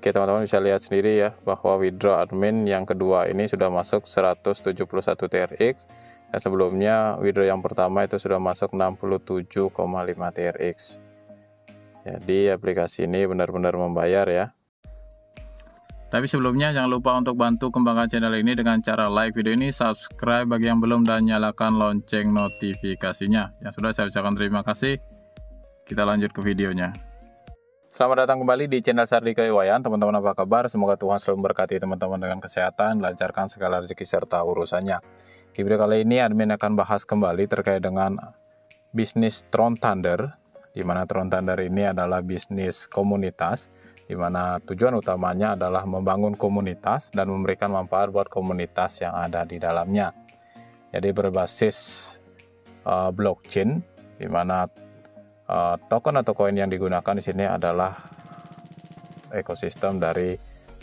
Oke, teman-teman bisa lihat sendiri ya bahwa withdraw admin yang kedua ini sudah masuk 171 TRX, dan sebelumnya withdraw yang pertama itu sudah masuk 67,5 TRX. Jadi aplikasi ini benar-benar membayar ya. Tapi sebelumnya jangan lupa untuk bantu kembangkan channel ini dengan cara like video ini, subscribe bagi yang belum, dan nyalakan lonceng notifikasinya. Yang sudah saya ucapkan terima kasih. Kita lanjut ke videonya. Selamat datang kembali di channel Sardika Iwayan. Teman-teman apa kabar? Semoga Tuhan selalu memberkati teman-teman dengan kesehatan, lancarkan segala rezeki serta urusannya. Di video kali ini admin akan bahas kembali terkait dengan bisnis Tron Thunder, di mana Tron Thunder ini adalah bisnis komunitas, di mana tujuan utamanya adalah membangun komunitas dan memberikan manfaat buat komunitas yang ada di dalamnya. Jadi berbasis blockchain, di mana token atau koin yang digunakan di sini adalah ekosistem dari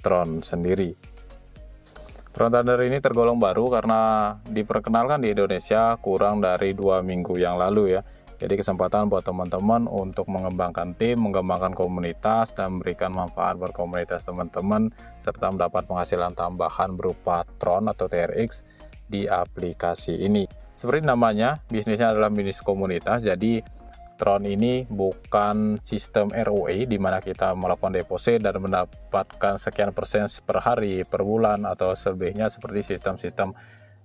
Tron sendiri. Tron Thunder ini tergolong baru karena diperkenalkan di Indonesia kurang dari 2 minggu yang lalu ya. Jadi kesempatan buat teman-teman untuk mengembangkan tim, mengembangkan komunitas, dan memberikan manfaat buat komunitas teman-teman, serta mendapat penghasilan tambahan berupa Tron atau TRX di aplikasi ini. Seperti namanya, bisnisnya adalah bisnis komunitas, jadi Tron ini bukan sistem ROE di mana kita melakukan deposit dan mendapatkan sekian persen per hari, per bulan, atau selebihnya seperti sistem-sistem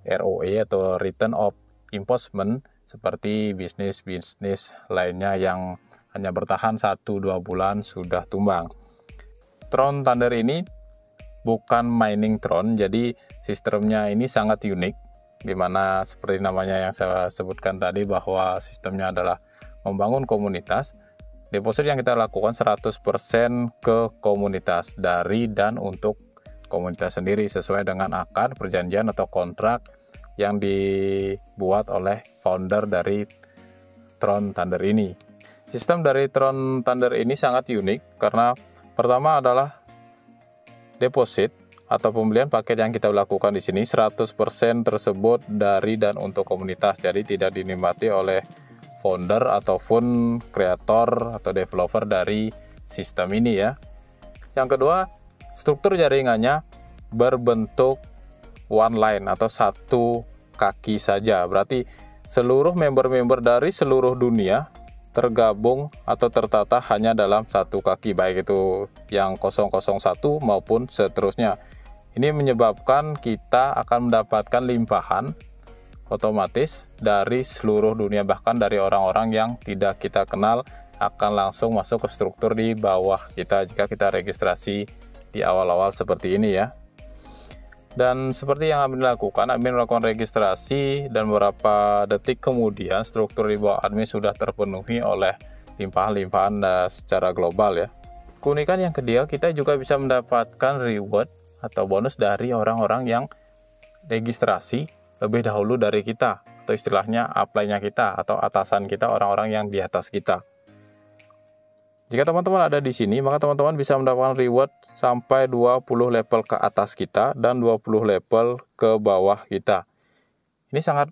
ROE atau Return of Investment seperti bisnis-bisnis lainnya yang hanya bertahan 1-2 bulan sudah tumbang. Tron Thunder ini bukan mining Tron, jadi sistemnya ini sangat unik, di mana seperti namanya yang saya sebutkan tadi bahwa sistemnya adalah membangun komunitas. Deposit yang kita lakukan 100% ke komunitas, dari dan untuk komunitas sendiri sesuai dengan akad, perjanjian atau kontrak yang dibuat oleh founder dari Tron Thunder ini. Sistem dari Tron Thunder ini sangat unik karena pertama adalah deposit atau pembelian paket yang kita lakukan di sini 100% tersebut dari dan untuk komunitas. Jadi tidak dinikmati oleh founder ataupun kreator atau developer dari sistem ini ya. Yang kedua, struktur jaringannya berbentuk one line atau satu kaki saja. Berarti seluruh member-member dari seluruh dunia tergabung atau tertata hanya dalam satu kaki, baik itu yang 001 maupun seterusnya. Ini menyebabkan kita akan mendapatkan limpahan otomatis dari seluruh dunia, bahkan dari orang-orang yang tidak kita kenal akan langsung masuk ke struktur di bawah kita jika kita registrasi di awal-awal seperti ini ya. Dan seperti yang admin lakukan, admin melakukan registrasi dan beberapa detik kemudian struktur di bawah admin sudah terpenuhi oleh limpahan-limpahan secara global ya. Keunikan yang kedua, kita juga bisa mendapatkan reward atau bonus dari orang-orang yang registrasi lebih dahulu dari kita, atau istilahnya upline-nya kita atau atasan kita, orang-orang yang di atas kita. Jika teman-teman ada di sini, maka teman-teman bisa mendapatkan reward sampai 20 level ke atas kita dan 20 level ke bawah kita. Ini sangat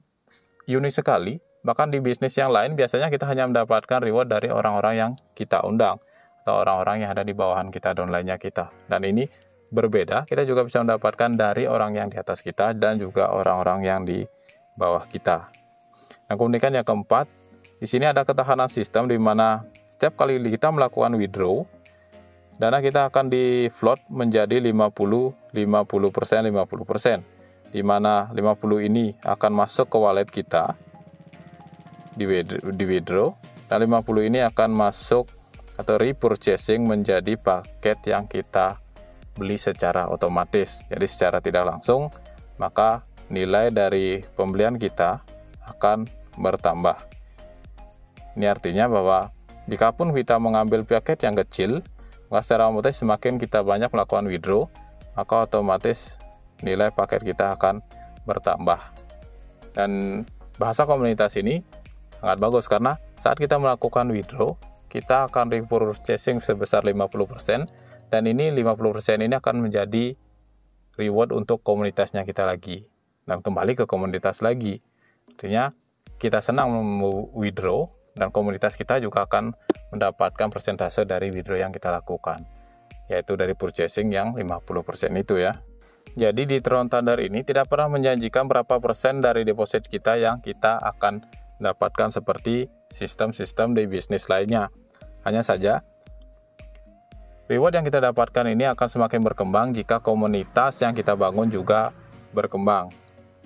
unik sekali. Bahkan di bisnis yang lain biasanya kita hanya mendapatkan reward dari orang-orang yang kita undang atau orang-orang yang ada di bawahan kita dan lainnya kita. Dan ini berbeda, kita juga bisa mendapatkan dari orang yang di atas kita dan juga orang-orang yang di bawah kita. Nah, keunikan yang keempat, di sini ada ketahanan sistem di mana setiap kali kita melakukan withdraw, dana kita akan di float menjadi 50%, 50%, di mana 50 ini akan masuk ke wallet kita di withdraw, dan 50 ini akan masuk atau repurchasing menjadi paket yang kita beli secara otomatis. Jadi secara tidak langsung maka nilai dari pembelian kita akan bertambah. Ini artinya bahwa jikapun kita mengambil paket yang kecil, maka secara otomatis semakin kita banyak melakukan withdraw, maka otomatis nilai paket kita akan bertambah. Dan bahasa komunitas ini sangat bagus karena saat kita melakukan withdraw, kita akan repurchasing sebesar 50%, dan ini 50% ini akan menjadi reward untuk komunitasnya kita lagi, dan kembali ke komunitas lagi. Artinya kita senang withdraw dan komunitas kita juga akan mendapatkan persentase dari withdraw yang kita lakukan. yaitu dari purchasing yang 50% itu ya. Jadi di Tron Thunder ini tidak pernah menjanjikan berapa persen dari deposit kita yang kita akan dapatkan seperti sistem-sistem di bisnis lainnya. Hanya saja reward yang kita dapatkan ini akan semakin berkembang jika komunitas yang kita bangun juga berkembang.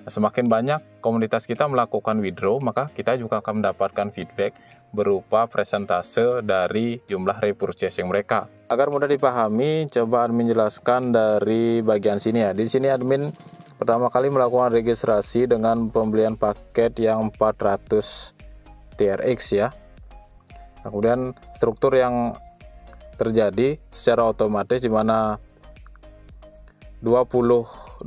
Semakin banyak komunitas kita melakukan withdraw, maka kita juga akan mendapatkan feedback berupa persentase dari jumlah repurchasing mereka. Agar mudah dipahami, coba admin jelaskan dari bagian sini ya. Di sini admin pertama kali melakukan registrasi dengan pembelian paket yang 400 TRX ya. Kemudian struktur yang terjadi secara otomatis di mana 12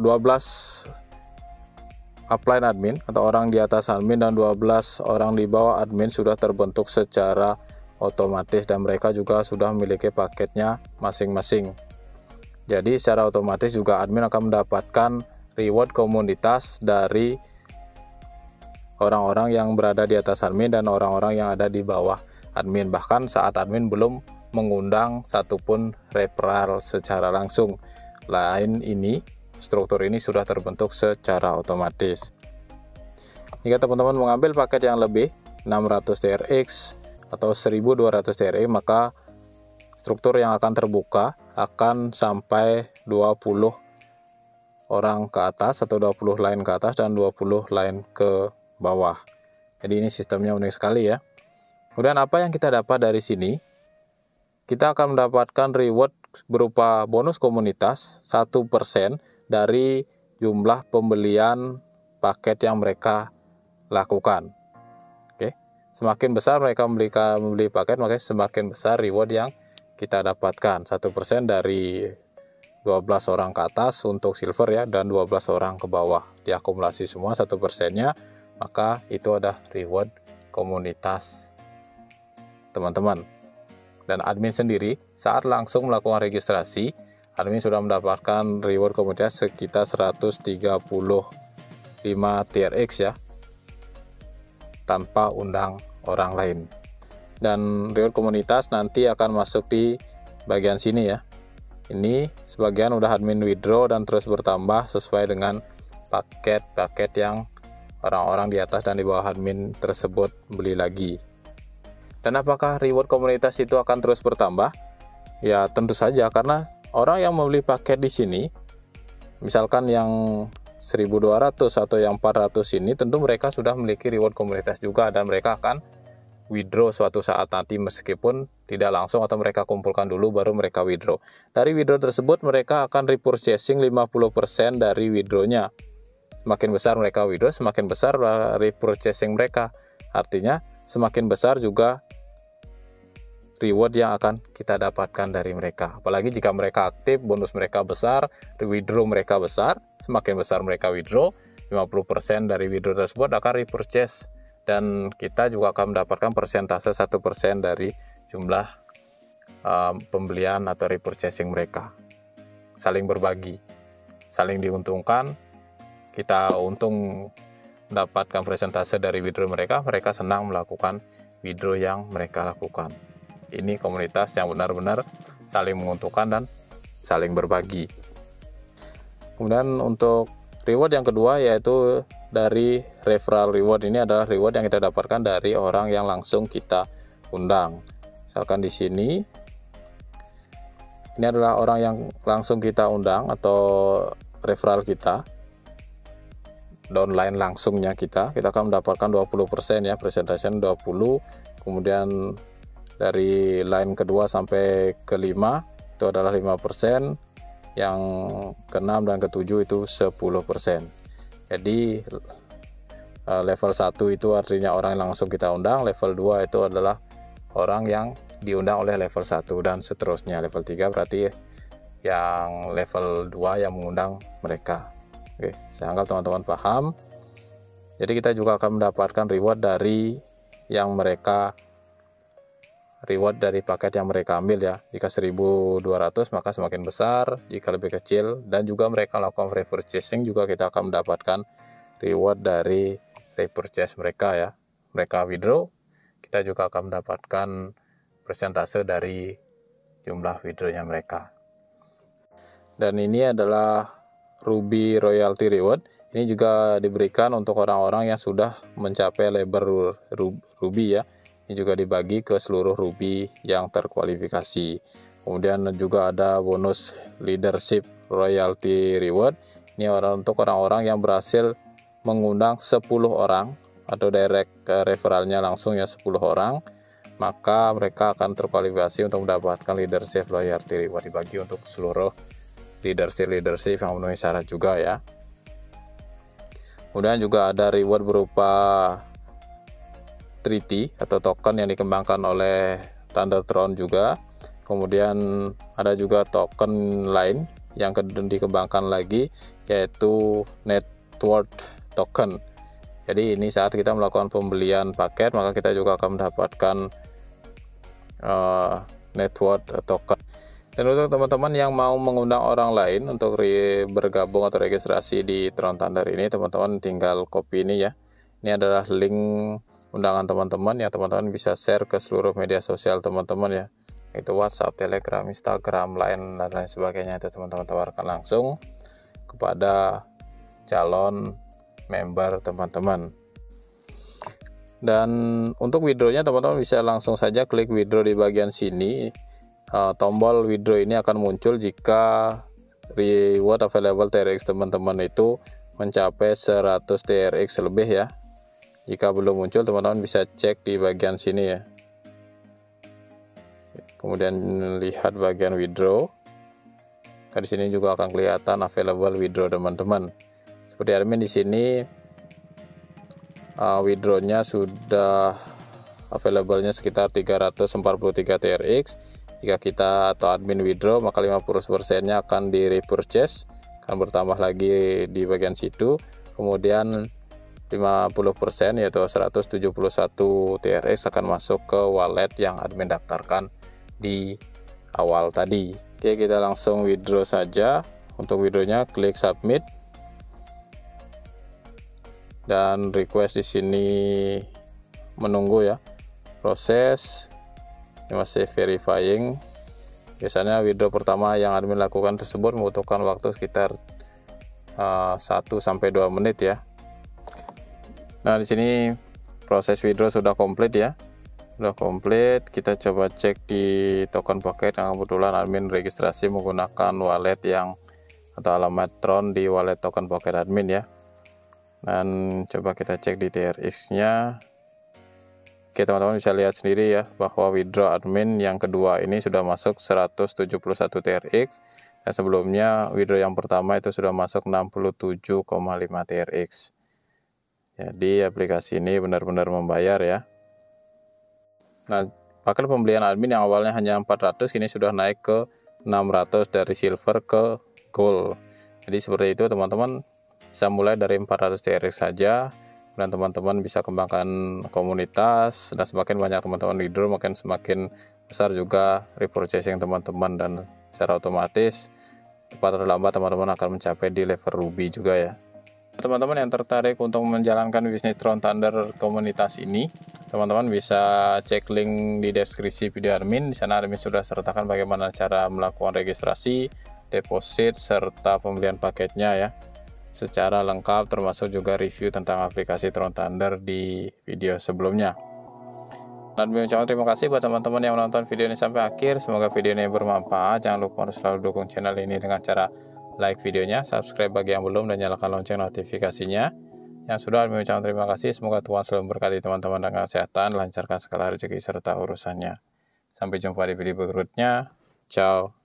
upline admin atau orang di atas admin dan 12 orang di bawah admin sudah terbentuk secara otomatis dan mereka juga sudah memiliki paketnya masing-masing. Jadi secara otomatis juga admin akan mendapatkan reward komunitas dari orang-orang yang berada di atas admin dan orang-orang yang ada di bawah admin, bahkan saat admin belum mengundang satupun referral secara langsung. Lain ini, struktur ini sudah terbentuk secara otomatis. Jika teman-teman mengambil paket yang lebih 600 TRX atau 1200 TRX, maka struktur yang akan terbuka akan sampai 20 orang ke atas atau 20 line ke atas dan 20 line ke bawah. Jadi ini sistemnya unik sekali ya. Kemudian apa yang kita dapat dari sini? Kita akan mendapatkan reward berupa bonus komunitas 1% dari jumlah pembelian paket yang mereka lakukan. Oke. Semakin besar mereka membeli paket, maka semakin besar reward yang kita dapatkan. 1% dari 12 orang ke atas untuk silver ya, dan 12 orang ke bawah. Diakumulasi semua 1%-nya, maka itu ada reward komunitas teman-teman. Dan admin sendiri saat langsung melakukan registrasi, admin sudah mendapatkan reward komunitas sekitar 135 TRX ya, tanpa undang orang lain. Dan reward komunitas nanti akan masuk di bagian sini ya. Ini sebagian udah admin withdraw dan terus bertambah sesuai dengan paket-paket yang orang-orang di atas dan di bawah admin tersebut beli lagi. Dan apakah reward komunitas itu akan terus bertambah? Ya tentu saja, karena orang yang membeli paket di sini, misalkan yang 1200 atau yang 400 ini, tentu mereka sudah memiliki reward komunitas juga dan mereka akan withdraw suatu saat nanti, meskipun tidak langsung atau mereka kumpulkan dulu baru mereka withdraw. Dari withdraw tersebut mereka akan repurchasing 50% dari withdrawnya. Semakin besar mereka withdraw, semakin besar repurchasing mereka. Artinya semakin besar juga reward yang akan kita dapatkan dari mereka. Apalagi jika mereka aktif, bonus mereka besar, withdraw mereka besar, semakin besar mereka withdraw, 50% dari withdraw tersebut akan repurchase. Dan kita juga akan mendapatkan persentase 1% dari jumlah pembelian atau repurchasing mereka. Saling berbagi, saling diuntungkan. Kita untung mendapatkan persentase dari withdraw mereka, mereka senang melakukan withdraw yang mereka lakukan. Ini komunitas yang benar-benar saling menguntungkan dan saling berbagi. Kemudian untuk reward yang kedua yaitu dari referral reward. Ini adalah reward yang kita dapatkan dari orang yang langsung kita undang. Misalkan di sini, ini adalah orang yang langsung kita undang atau referral kita. Downline langsungnya kita akan mendapatkan 20% ya, presentasi 20. Kemudian dari line kedua sampai kelima itu adalah 5%, yang ke-6 dan ke-7 itu 10%. Jadi level 1 itu artinya orang yang langsung kita undang, level 2 itu adalah orang yang diundang oleh level 1 dan seterusnya. Level 3 berarti yang level 2 yang mengundang mereka. Oke, saya anggap teman-teman paham. Jadi kita juga akan mendapatkan reward dari yang mereka reward dari paket yang mereka ambil ya. Jika 1200 maka semakin besar, jika lebih kecil, dan juga mereka lakukan repurchasing juga kita akan mendapatkan reward dari repurchase mereka ya. Mereka withdraw, kita juga akan mendapatkan persentase dari jumlah withdrawnya mereka. Dan ini adalah Ruby Royalty Reward. Ini juga diberikan untuk orang-orang yang sudah mencapai level Ruby ya. Ini juga dibagi ke seluruh Ruby yang terkualifikasi. Kemudian juga ada bonus Leadership Royalty Reward. Ini untuk orang-orang yang berhasil mengundang 10 orang atau direct referralnya langsung ya 10 orang. Maka mereka akan terkualifikasi untuk mendapatkan Leadership Royalty Reward, dibagi untuk seluruh leadership yang memenuhi syarat juga ya. Kemudian juga ada reward berupa treaty atau token yang dikembangkan oleh Thundertron juga. Kemudian ada juga token lain yang dikembangkan lagi, yaitu Network Token. Jadi ini saat kita melakukan pembelian paket, maka kita juga akan mendapatkan Network Token. Dan untuk teman-teman yang mau mengundang orang lain untuk bergabung atau registrasi di Tron Thunder ini, teman-teman tinggal copy ini ya. Ini adalah link undangan teman-teman ya, teman-teman bisa share ke seluruh media sosial teman-teman ya. Itu WhatsApp, Telegram, Instagram, Line, dan lain sebagainya. Itu teman-teman tawarkan langsung kepada calon member teman-teman. Dan untuk withdraw-nya teman-teman bisa langsung saja klik withdraw di bagian sini. Tombol withdraw ini akan muncul jika reward available TRX teman-teman itu mencapai 100 TRX lebih ya. Jika belum muncul, teman-teman bisa cek di bagian sini ya. Kemudian lihat bagian withdraw. Di sini juga akan kelihatan available withdraw teman-teman. Seperti admin di sini withdraw-nya sudah available-nya sekitar 343 TRX. Jika kita atau admin withdraw, maka 50%-nya akan di repurchase, akan bertambah lagi di bagian situ. Kemudian 50% yaitu 171 TRX akan masuk ke wallet yang admin daftarkan di awal tadi. Oke, kita langsung withdraw saja. Untuk withdraw-nya klik submit. Dan request di sini menunggu ya. Proses ini masih verifying. Biasanya withdraw pertama yang admin lakukan tersebut membutuhkan waktu sekitar 1-2 menit ya. Nah, di sini proses withdraw sudah komplit ya. Sudah komplit. Kita coba cek di token paket yang kebetulan admin registrasi menggunakan wallet yang atau alamat Tron di wallet token paket admin ya. Dan coba kita cek di TRX-nya. Oke, teman-teman bisa lihat sendiri ya bahwa withdraw admin yang kedua ini sudah masuk 171 TRX, dan sebelumnya withdraw yang pertama itu sudah masuk 67,5 TRX. Jadi aplikasi ini benar-benar membayar ya. Nah, paket pembelian admin yang awalnya hanya 400 kini sudah naik ke 600 dari silver ke gold. Jadi seperti itu teman-teman, bisa mulai dari 400 TRX saja. Dan teman-teman bisa kembangkan komunitas, dan semakin banyak teman-teman withdraw makin semakin besar juga repurchasing teman-teman, dan secara otomatis cepat atau lambat teman-teman akan mencapai di level Ruby juga ya. Teman-teman yang tertarik untuk menjalankan bisnis Tron Thunder komunitas ini, teman-teman bisa cek link di deskripsi video admin. Di sana admin sudah sertakan bagaimana cara melakukan registrasi, deposit, serta pembelian paketnya ya, secara lengkap, termasuk juga review tentang aplikasi Tron Thunder di video sebelumnya. Dan mengucapkan terima kasih buat teman-teman yang menonton video ini sampai akhir. Semoga video ini bermanfaat. Jangan lupa untuk selalu dukung channel ini dengan cara like videonya, subscribe bagi yang belum, dan nyalakan lonceng notifikasinya. Yang sudah, mengucapkan terima kasih. Semoga Tuhan selalu memberkati teman-teman dengan kesehatan, lancarkan segala rezeki serta urusannya. Sampai jumpa di video berikutnya. Ciao.